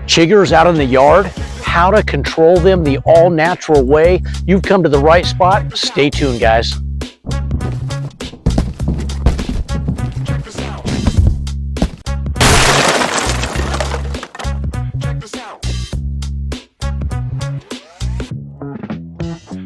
Chiggers out in the yard, how to control them the all-natural way. You've come to the right spot. Stay tuned, guys.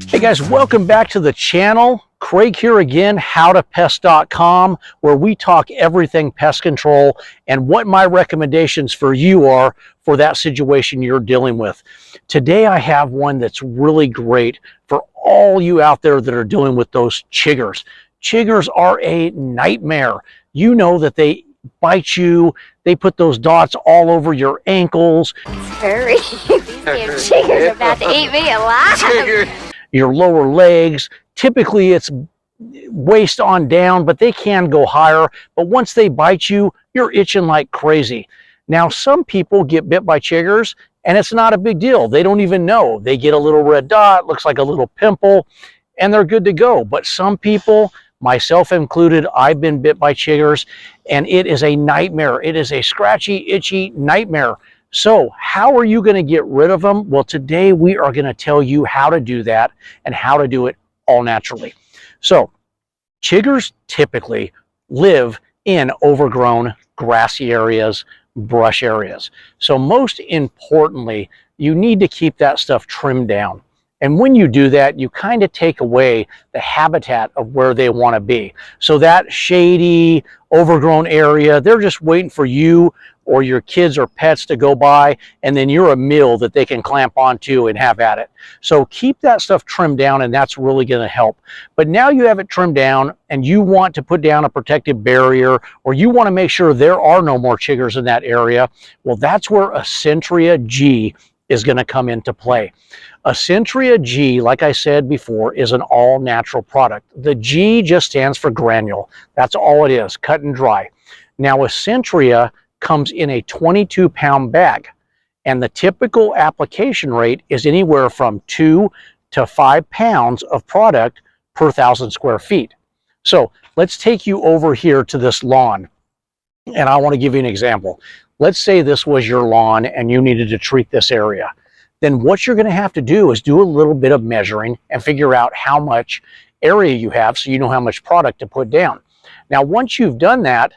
Hey guys, welcome back to the channel. Craig here again, howtopest.com, where we talk everything pest control and what my recommendations for you are for that situation you're dealing with. Today I have one that's really great for all you out there that are dealing with those chiggers. Chiggers are a nightmare. You know that they bite you, they put those dots all over your ankles. Hurry, Chigger's about to eat me alive. Your lower legs. Typically it's waist on down, but they can go higher. But once they bite you, you're itching like crazy. Now, some people get bit by chiggers and it's not a big deal. They don't even know. They get a little red dot, looks like a little pimple, and they're good to go. But some people, myself included, I've been bit by chiggers and it is a nightmare. It is a scratchy, itchy nightmare. So how are you going to get rid of them? Well, today we are going to tell you how to do that and how to do it all naturally. So chiggers typically live in overgrown grassy areas, brush areas. So most importantly, you need to keep that stuff trimmed down. And when you do that, you kind of take away the habitat of where they want to be. So that shady, overgrown area, they're just waiting for you or your kids or pets to go by, and then you're a meal that they can clamp onto and have at it. So keep that stuff trimmed down, and that's really going to help. But now you have it trimmed down and you want to put down a protective barrier, or you want to make sure there are no more chiggers in that area, well, that's where Essentria G is going to come into play. Essentria G, like I said before, is an all-natural product. The G just stands for granule. That's all it is, cut and dry. Now, Essentria comes in a 22-pound bag, and the typical application rate is anywhere from 2 to 5 pounds of product per 1,000 square feet. So let's take you over here to this lawn, and I want to give you an example. Let's say this was your lawn and you needed to treat this area. Then what you're going to have to do is do a little bit of measuring and figure out how much area you have so you know how much product to put down. Now, once you've done that,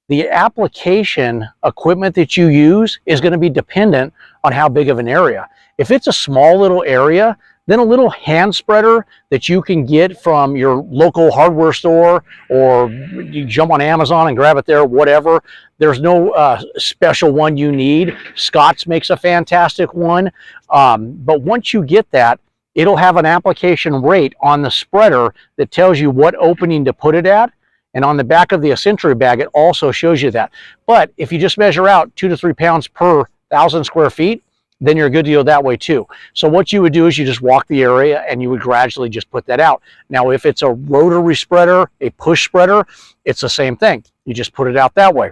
the application equipment that you use is going to be dependent on how big of an area. If it's a small little area, then a little hand spreader that you can get from your local hardware store, or you jump on Amazon and grab it there, whatever. There's no special one you need. Scott's makes a fantastic one. But once you get that, it'll have an application rate on the spreader that tells you what opening to put it at. And on the back of the Essentria bag, it also shows you that. But if you just measure out 2 to 3 pounds per 1,000 square feet, then you're good to go that way too. So what you would do is you just walk the area and you would gradually just put that out. Now, if it's a rotary spreader, a push spreader, it's the same thing. You just put it out that way.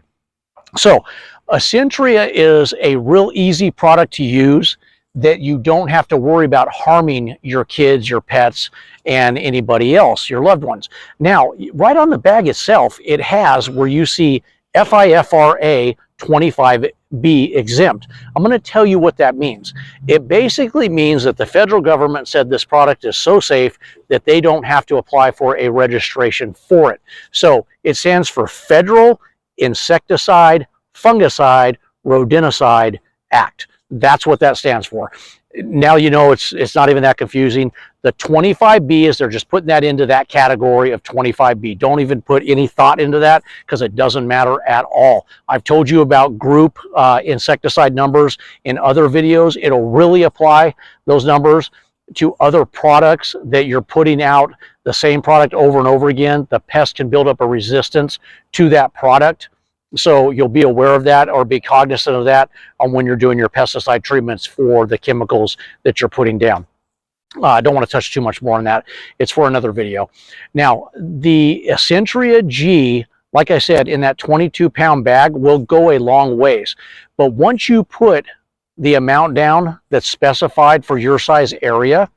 So Essentria is a real easy product to use that you don't have to worry about harming your kids, your pets, and anybody else, your loved ones. Now, right on the bag itself, it has where you see FIFRA 25B exempt. I'm going to tell you what that means. It basically means that the federal government said this product is so safe that they don't have to apply for a registration for it. So it stands for Federal Insecticide, Fungicide, Rodenticide Act. That's what that stands for. Now you know it's not even that confusing. The 25B is they're just putting that into that category of 25B. Don't even put any thought into that because it doesn't matter at all. I've told you about group insecticide numbers in other videos. It'll really apply those numbers to other products that you're putting out the same product over and over again. The pest can build up a resistance to that product. So you'll be aware of that or be cognizant of that when you're doing your pesticide treatments for the chemicals that you're putting down. I don't want to touch too much more on that. It's for another video. Now, the Essentria G, like I said, in that 22-pound bag will go a long ways. But once you put the amount down that's specified for your size area,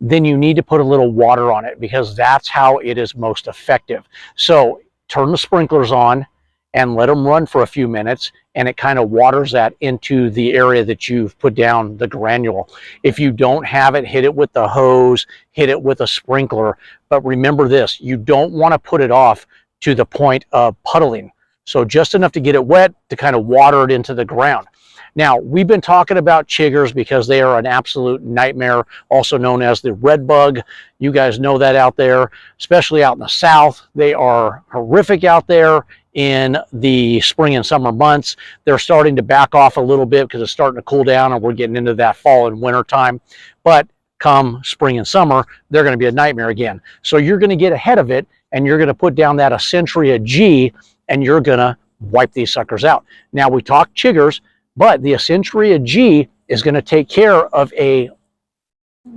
then you need to put a little water on it because that's how it is most effective. So turn the sprinklers on and let them run for a few minutes, and it kind of waters that into the area that you've put down the granule. If you don't have it, hit it with the hose, hit it with a sprinkler. But remember this, you don't want to put it off to the point of puddling. So just enough to get it wet to kind of water it into the ground. Now, we've been talking about chiggers because they are an absolute nightmare, also known as the red bug. You guys know that out there, especially out in the south. They are horrific out there in the spring and summer months. They're starting to back off a little bit because it's starting to cool down and we're getting into that fall and winter time. But come spring and summer, they're going to be a nightmare again. So you're going to get ahead of it, and you're going to put down that Essentria G, and you're going to wipe these suckers out. Now, we talked chiggers, but the Essentria G is going to take care of a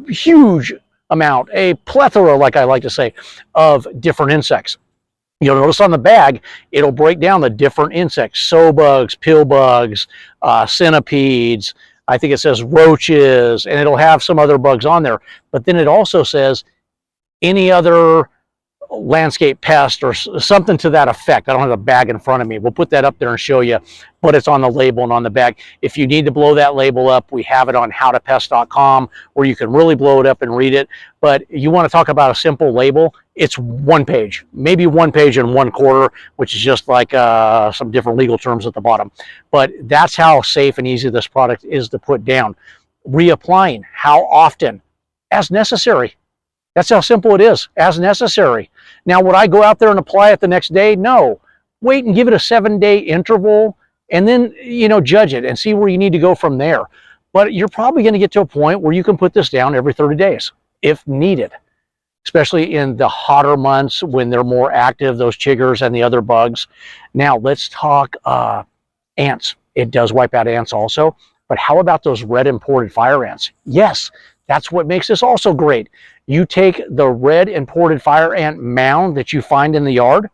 huge amount, a plethora, like I like to say, of different insects. You'll notice on the bag, it'll break down the different insects: sow bugs, pill bugs, centipedes. I think it says roaches, and it'll have some other bugs on there. But then it also says any other landscape pest or something to that effect. I don't have the bag in front of me. We'll put that up there and show you, but it's on the label and on the bag. If you need to blow that label up, we have it on howtopest.com where you can really blow it up and read it. But you want to talk about a simple label, it's one page, maybe 1 page and 1/4, which is just like some different legal terms at the bottom. But that's how safe and easy this product is to put down. Reapplying, how often? As necessary. That's how simple it is, as necessary. Now, would I go out there and apply it the next day? No. Wait and give it a 7-day interval, and then, judge it and see where you need to go from there. But you're probably going to get to a point where you can put this down every 30 days if needed, especially in the hotter months when they're more active, those chiggers and the other bugs. Now, let's talk ants. It does wipe out ants also, but how about those red imported fire ants? Yes, that's what makes this also great. You take the red imported fire ant mound that you find in the yard,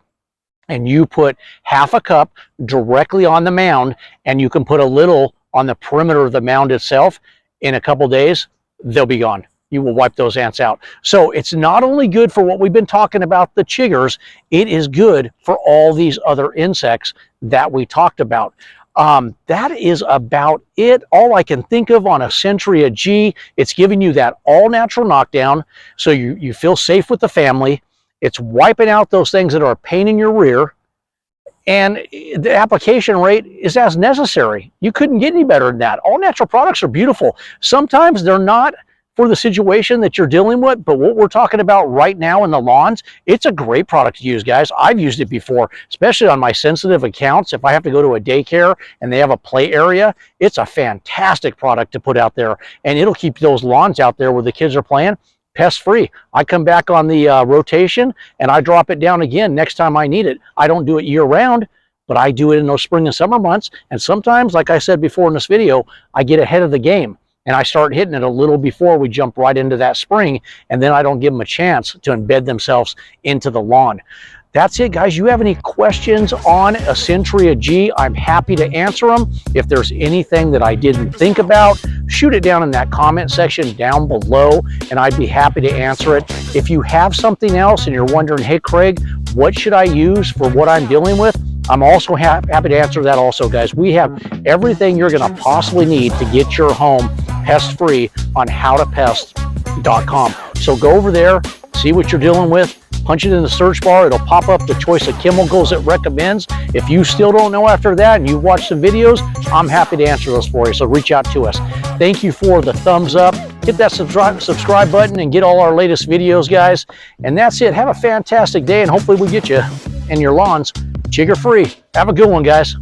and you put half a cup directly on the mound, and you can put a little on the perimeter of the mound itself. In a couple days, they'll be gone. You will wipe those ants out. So it's not only good for what we've been talking about, the chiggers, it is good for all these other insects that we talked about. That is about it. All I can think of on Essentria G. It's giving you that all natural knockdown, so you feel safe with the family. It's wiping out those things that are a pain in your rear, and the application rate is as necessary. You couldn't get any better than that. All natural products are beautiful. Sometimes they're not for the situation that you're dealing with, but what we're talking about right now in the lawns, it's a great product to use, guys. I've used it before, especially on my sensitive accounts. If I have to go to a daycare and they have a play area, it's a fantastic product to put out there, and it'll keep those lawns out there where the kids are playing pest free. I come back on the rotation and I drop it down again next time I need it. I don't do it year round, but I do it in those spring and summer months, and sometimes, like I said before in this video, I get ahead of the game and I start hitting it a little before we jump right into that spring, and then I don't give them a chance to embed themselves into the lawn. That's it, guys. You have any questions on Essentria G, I'm happy to answer them. If there's anything that I didn't think about, shoot it down in that comment section down below, and I'd be happy to answer it. If you have something else and you're wondering, hey, Craig, what should I use for what I'm dealing with? I'm also happy to answer that also, guys. We have everything you're going to possibly need to get your home pest-free on howtopest.com. So go over there, see what you're dealing with, punch it in the search bar. It'll pop up the choice of chemicals it recommends. If you still don't know after that and you've watched some videos, I'm happy to answer those for you. So reach out to us. Thank you for the thumbs up. Hit that subscribe button and get all our latest videos, guys. And that's it. Have a fantastic day, and hopefully we get you and your lawns chigger free. Have a good one, guys.